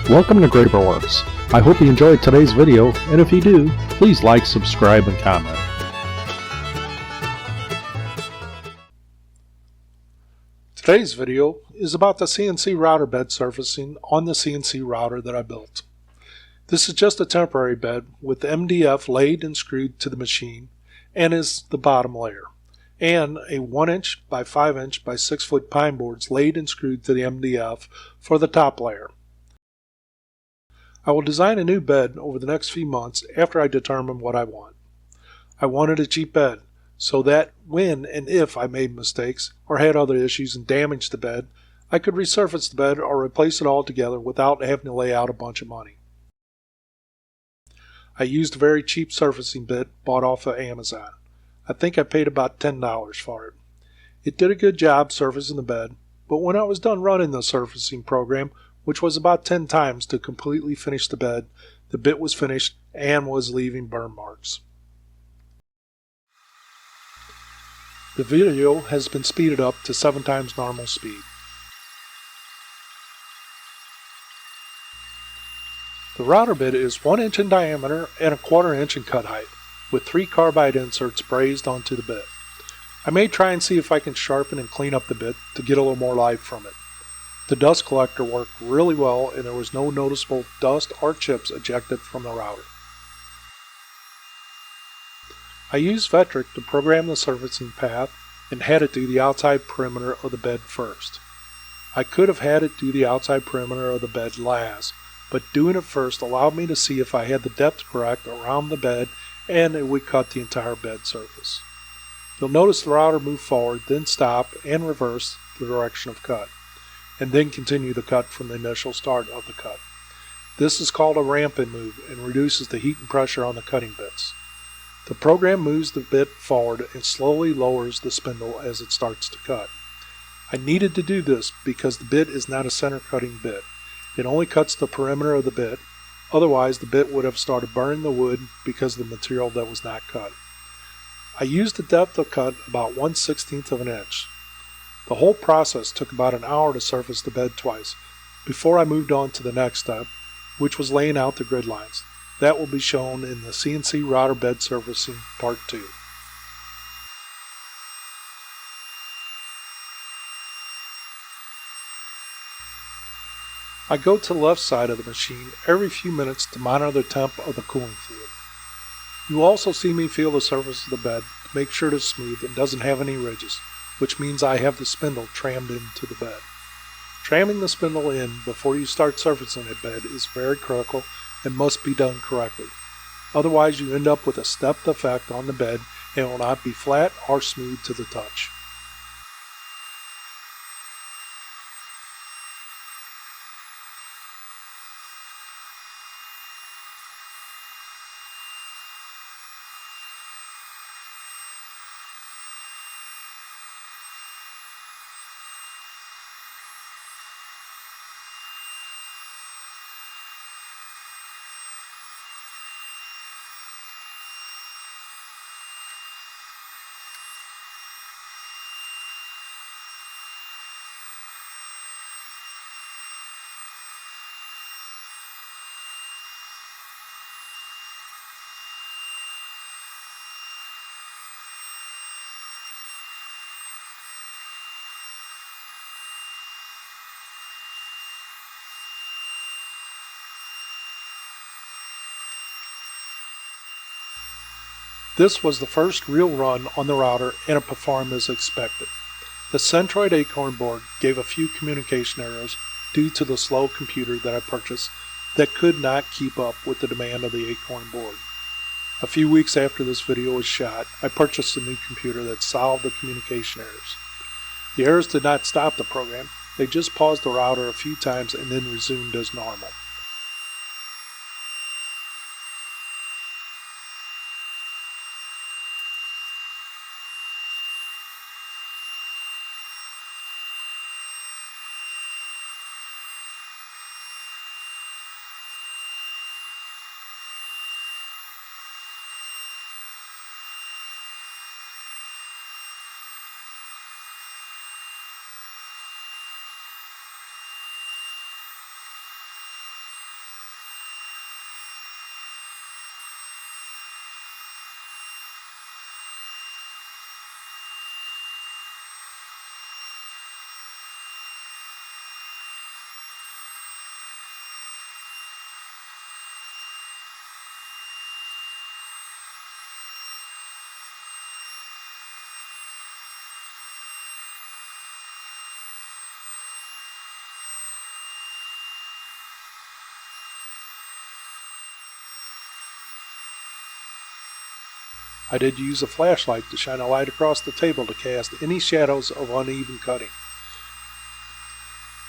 Welcome to Werks. I hope you enjoyed today's video, and if you do, please like, subscribe, and comment. Today's video is about the CNC router bed surfacing on the CNC router that I built. This is just a temporary bed with the MDF laid and screwed to the machine and is the bottom layer, and a 1" by 5" by 6 foot pine boards laid and screwed to the MDF for the top layer. I will design a new bed over the next few months after I determine what I want. I wanted a cheap bed so that when and if I made mistakes or had other issues and damaged the bed, I could resurface the bed or replace it altogether without having to lay out a bunch of money. I used a very cheap surfacing bit bought off of Amazon. I think I paid about $10 for it. It did a good job surfacing the bed, but when I was done running the surfacing program, which was about 10 times to completely finish the bed, the bit was finished and was leaving burn marks. The video has been speeded up to 7 times normal speed. The router bit is 1" in diameter and 1/4" in cut height, with 3 carbide inserts brazed onto the bit. I may try and see if I can sharpen and clean up the bit to get a little more life from it. The dust collector worked really well and there was no noticeable dust or chips ejected from the router. I used Vectric to program the surfacing path and had it do the outside perimeter of the bed first. I could have had it do the outside perimeter of the bed last, but doing it first allowed me to see if I had the depth correct around the bed and it would cut the entire bed surface. You'll notice the router move forward, then stop and reverse the direction of cut, and then continue the cut from the initial start of the cut. This is called a ramping move and reduces the heat and pressure on the cutting bits. The program moves the bit forward and slowly lowers the spindle as it starts to cut. I needed to do this because the bit is not a center cutting bit. It only cuts the perimeter of the bit, otherwise the bit would have started burning the wood because of the material that was not cut. I used the depth of cut about 1/16 of an inch. The whole process took about an hour to surface the bed twice before I moved on to the next step, which was laying out the grid lines. That will be shown in the CNC Router Bed Surfacing Part 2. I go to the left side of the machine every few minutes to monitor the temp of the cooling fluid. You will also see me feel the surface of the bed to make sure it is smooth and doesn't have any ridges, which means I have the spindle trammed into the bed. Tramming the spindle in before you start surfacing a bed is very critical and must be done correctly. Otherwise you end up with a stepped effect on the bed and it will not be flat or smooth to the touch. This was the first real run on the router and it performed as expected. The Centroid Acorn board gave a few communication errors due to the slow computer that I purchased that could not keep up with the demand of the Acorn board. A few weeks after this video was shot, I purchased a new computer that solved the communication errors. The errors did not stop the program, they just paused the router a few times and then resumed as normal. I did use a flashlight to shine a light across the table to cast any shadows of uneven cutting.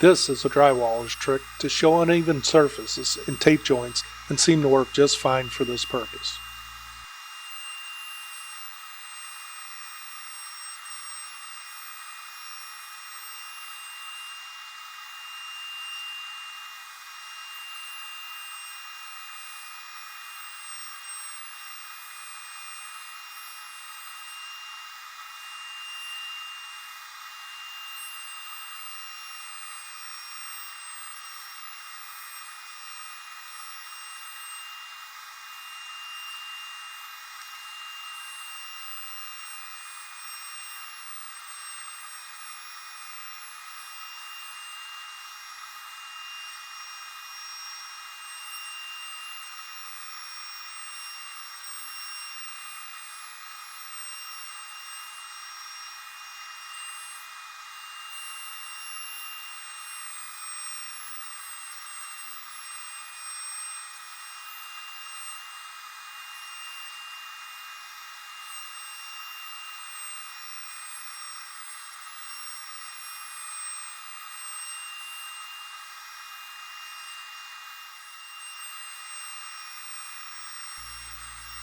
This is a drywaller's trick to show uneven surfaces and tape joints and seemed to work just fine for this purpose.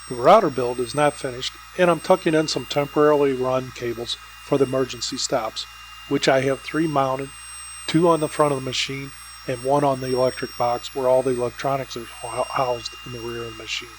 The router build is not finished, and I'm tucking in some temporarily run cables for the emergency stops, which I have 3 mounted, 2 on the front of the machine and 1 on the electric box where all the electronics are housed in the rear of the machine.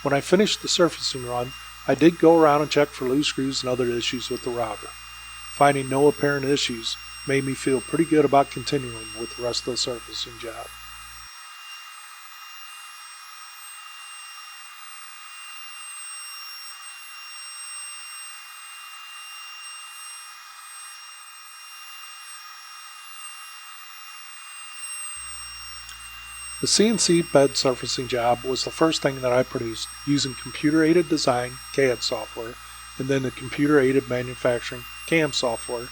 When I finished the surfacing run, I did go around and check for loose screws and other issues with the router. Finding no apparent issues made me feel pretty good about continuing with the rest of the surfacing job. The CNC bed surfacing job was the first thing that I produced using computer-aided design CAD software and then the computer-aided manufacturing CAM software,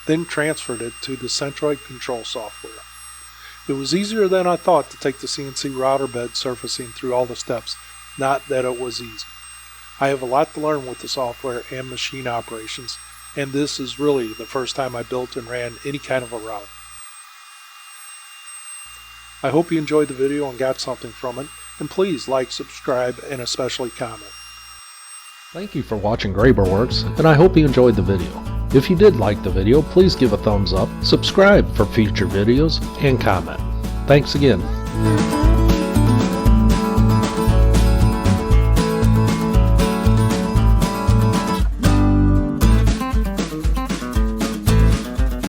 then transferred it to the Centroid control software. It was easier than I thought to take the CNC router bed surfacing through all the steps, not that it was easy. I have a lot to learn with the software and machine operations, and this is really the first time I built and ran any kind of a route. I hope you enjoyed the video and got something from it, and please like, subscribe, and especially comment. Thank you for watching Werks, and I hope you enjoyed the video. If you did like the video, please give a thumbs up, subscribe for future videos, and comment. Thanks again.